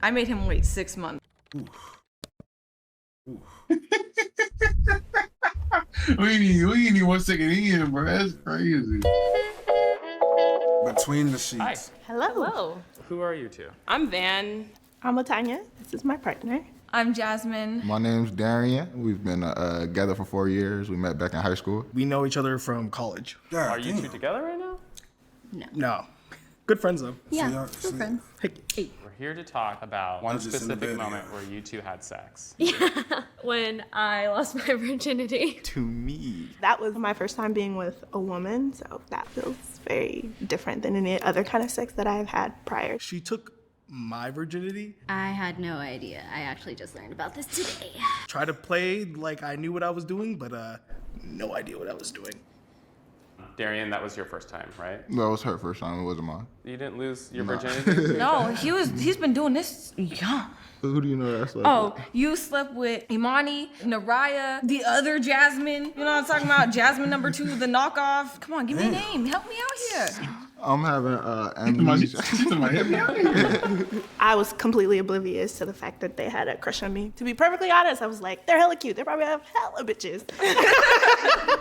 I made him wait 6 months. We ain't even 1 second in, bro. That's crazy. Between the sheets. Hi. Hello. Hello. Who are you two? I'm Van. I'm Latanya. This is my partner. I'm Jasmine. My name's Darian. We've been together for 4 years. We met back in high school. We know each other from college. God, Are you two together right now? No. Good friends though. Yeah, we're friends. Hey. We're here to talk about one just in the specific bed, moment yeah. where you two had sex. When I lost my virginity. To me, That was my first time being with a woman, so that feels very different than any other kind of sex that I've had prior. She took my virginity. I had no idea. I actually just learned about this today. Tried to play like I knew what I was doing, but no idea what I was doing. Darian, that was your first time, right? that was her first time. It wasn't mine. You didn't lose your virginity? No, he's been doing this. Yeah. Who do you know that's like? Oh, you slept with Imani, Naraya, the other Jasmine. You know what I'm talking about? Jasmine number 2, the knockoff. Come on, give me a name. Help me out here. I'm having amnesia. I was completely oblivious to the fact that they had a crush on me. To be perfectly honest, I was like, they're hella cute. They probably have hella bitches.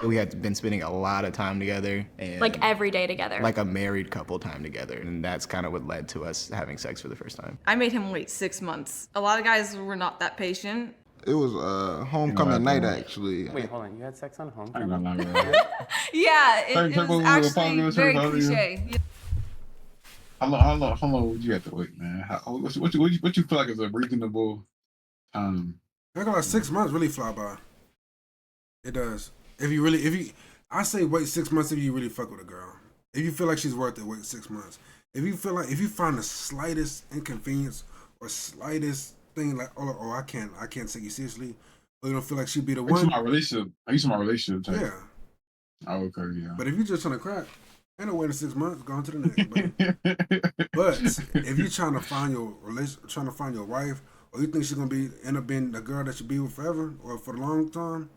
We had been spending a lot of time together, and Like every day together. like a married couple time together, and that's kind of what led to us having sex for the first time. I made him wait 6 months. A lot of guys were not that patient. It was homecoming night, actually. Wait, hold on. You had sex on I ain't homecoming? gonna lie, bro. Yeah, it Talk was about actually what very about you. cliche. How long would you have to wait, man? What you feel like is a reasonable time? I got 6 months really fly by. It does. I say wait 6 months if you really fuck with a girl. If you feel like she's worth it, wait 6 months. If you find the slightest inconvenience or slightest thing like, oh, I can't take you seriously, or you don't feel like she'd be the Are you one. my relationship type? Yeah. Oh, okay, yeah. But if you're just trying to crack, ain't no waiting 6 months, go on to the next. But if you're trying to find your wife, or you think she's gonna end up being the girl that you be with forever or for the long time,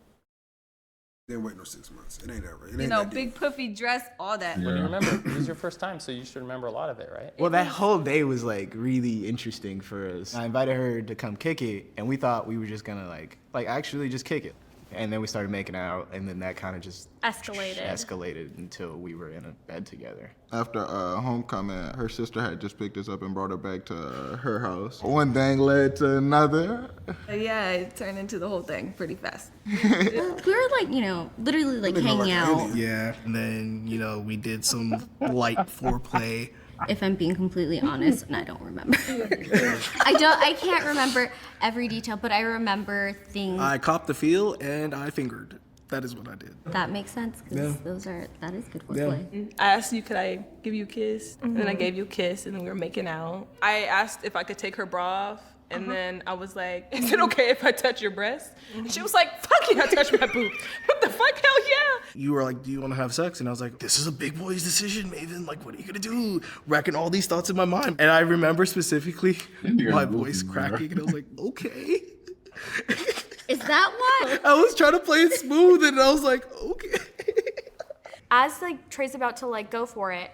then wait no 6 months. It ain't that right. It ain't You know, that big puffy dress, all that. Well, you remember, it was your first time, so you should remember a lot of it, right? Well, that whole day was like really interesting for us. I invited her to come kick it, and we thought we were just gonna like actually just kick it. And then we started making out, and then that kind of just escalated until we were in a bed together. After homecoming, her sister had just picked us up and brought her back to her house. One thing led to another. Yeah, it turned into the whole thing pretty fast. We were like, literally like hanging out. Yeah. And then, we did some light foreplay. If I'm being completely honest, and I don't remember. I can't remember every detail, but I remember things. I copped the feel and I fingered. That is what I did. That makes sense, because that is good foreplay. I asked you, could I give you a kiss? And then I gave you a kiss, and then we were making out. I asked if I could take her bra off, and then I was like, is it okay if I touch your breast? And she was like, fuck yeah, touch my boob. What the fuck? Hell yeah. You were like, do you want to have sex? And I was like, this is a big boy's decision, Maven. Like, what are you going to do? Racking all these thoughts in my mind. And I remember specifically my voice cracking, and I was like, okay. Is that why? I was trying to play it smooth, and I was like, okay. As Trey's about to go for it,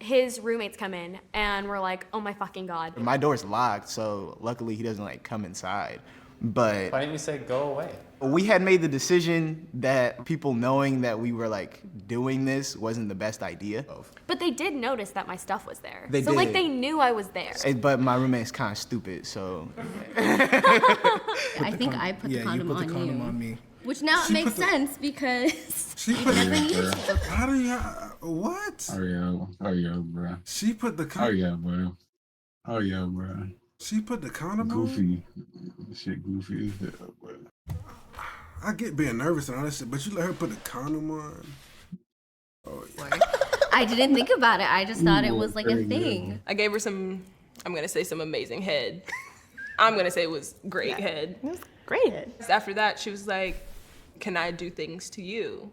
his roommates come in and we're like, oh my fucking God. My door's locked, so luckily he doesn't come inside. But Why didn't you say go away? we had made the decision that people knowing that we were doing this wasn't the best idea. But they did notice that my stuff was there. They so did. they knew I was there. But my roommate's kind of stupid, so. I think I put the condom you put on the condom you. on me. Which now it makes sense, because She you put never it. needed to. How do you? What? Oh yeah, bro. She put the Oh yeah, bro. Oh yeah, bro. She put the condom on? Goofy. Shit goofy as hell, bro. I get being nervous and all that shit, but you let her put the condom on? Oh yeah. I didn't think about it. I just thought it was like a thing. I gave her some, I'm going to say some amazing head. I'm going to say it was great head. It was great head. After that, she was like, can I do things to you?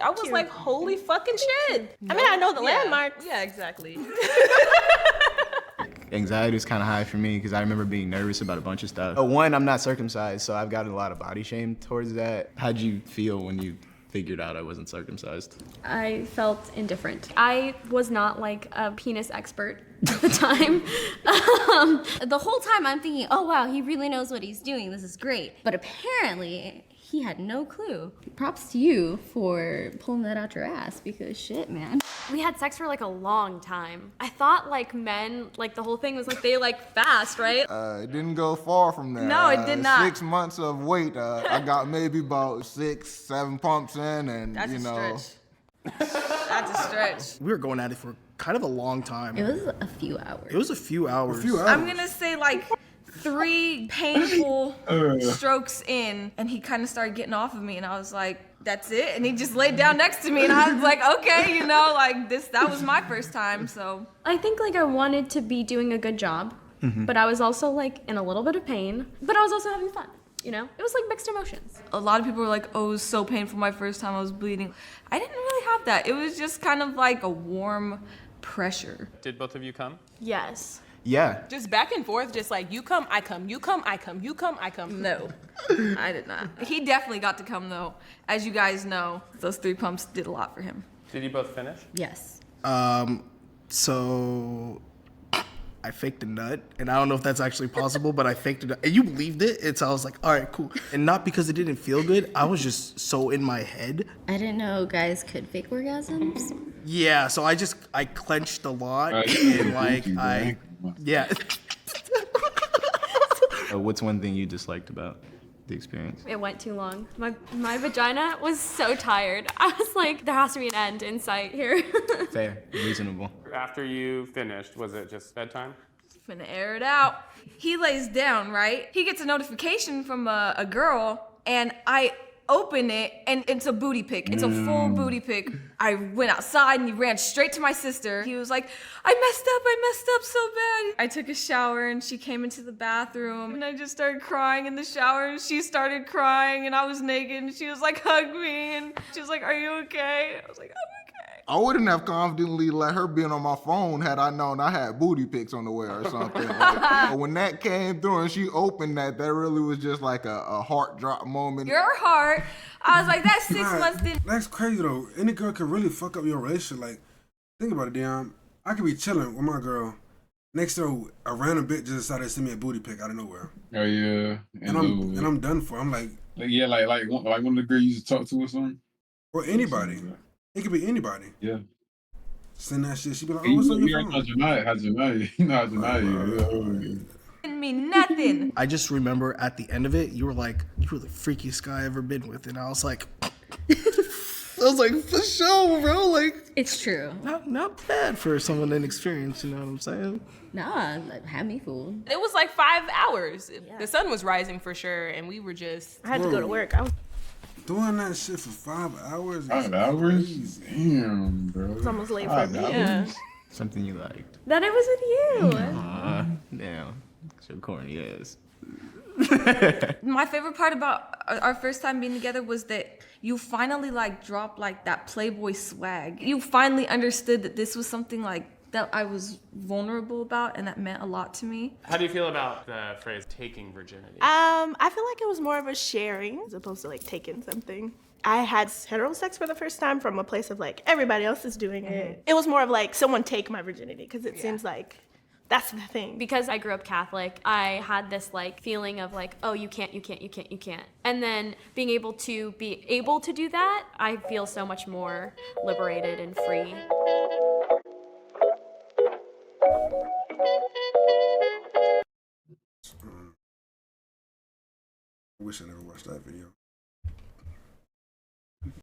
I was like, holy fucking shit. I mean, I know the landmarks. Yeah, exactly. Anxiety was kind of high for me because I remember being nervous about a bunch of stuff. One, I'm not circumcised, so I've gotten a lot of body shame towards that. How'd you feel when you figured out I wasn't circumcised? I felt indifferent. I was not a penis expert at the time. The whole time I'm thinking, oh wow, he really knows what he's doing. This is great. But apparently, he had no clue. Props to you for pulling that out your ass because shit, man. We had sex for like a long time. I thought like men, like the whole thing was like they like fast, right? It didn't go far from there. No, it did not. 6 months of weight. I got maybe about 6, 7 pumps in, and That's you a know. stretch. That's a stretch. We were going at it for kind of a long time. It was a few hours. It was a few hours. A few hours. I'm gonna say like 3 painful strokes in, and he kind of started getting off of me, and I was like, that's it. And he just laid down next to me, and I was like, okay, you know, like that was my first time, so. I think like I wanted to be doing a good job, but I was also like in a little bit of pain, but I was also having fun. You know, it was like mixed emotions. A lot of people were like, oh, it was so painful my first time, I was bleeding. I didn't really have that. It was just kind of like a warm pressure. Did both of you come? Yes. Yeah. Just back and forth, just like you come, I come, you come, I come, you come, I come. No, I did not. He definitely got to come though. As you guys know, those 3 pumps did a lot for him. Did you both finish? Yes. So I faked a nut, and I don't know if that's actually possible, but I faked a nut. And you believed it, and so I was like, all right, cool. And not because it didn't feel good, I was just so in my head. I didn't know guys could fake orgasms. Yeah, so I clenched a lot, and yeah. What's one thing you disliked about the experience? It went too long. My vagina was so tired. I was like, there has to be an end in sight here. Fair, reasonable. After you finished, was it just bedtime? Finna air it out. He lays down, right? He gets a notification from a girl, and I open it, and it's a booty pic. It's a full booty pic. I went outside, and he ran straight to my sister. He was like, I messed up so bad. I took a shower, and she came into the bathroom, and I just started crying in the shower, and she started crying, and I was naked, and she was like, hug me, and she was like, are you okay? I was like, I'm okay. I wouldn't have confidently let her be on my phone had I known I had booty pics on the way or something. But when that came through and she opened that really was just like a heart drop moment. Your heart. I was like, that 6 months didn't. That's crazy though. Any girl can really fuck up your relationship. Like, think about it, Dion. I could be chilling with my girl. Next to a random bitch just decided to send me a booty pic out of nowhere. Oh yeah. And I'm done for. I'm like one of the girls you used to talk to or something. Or anybody. It could be anybody. Yeah. Send that shit. She be like, oh, what's on your phone? Didn't mean nothing. I just remember at the end of it, you were like, you were the freakiest guy I ever been with. And I was like, for sure, bro. Like, It's true. not bad for someone inexperienced, you know what I'm saying? Nah, that had me fooled. It was like 5 hours. The sun was rising for sure, and we were just. I had to go to work. Doing that shit for 5 hours? 5 hours? Damn, bro. It's almost late for me. Yeah. Something you liked. That it was with you. Damn. So corny ass. My favorite part about our first time being together was that you finally like dropped like that Playboy swag. You finally understood that this was something like that I was vulnerable about and that meant a lot to me. How do you feel about the phrase taking virginity? I feel like it was more of a sharing as opposed to like taking something. I had hetero sex for the first time from a place of like everybody else is doing it. It was more of like someone take my virginity because it seems like that's the thing. Because I grew up Catholic, I had this like feeling of like, oh, you can't. And then being able to do that, I feel so much more liberated and free. I wish I never watched that video.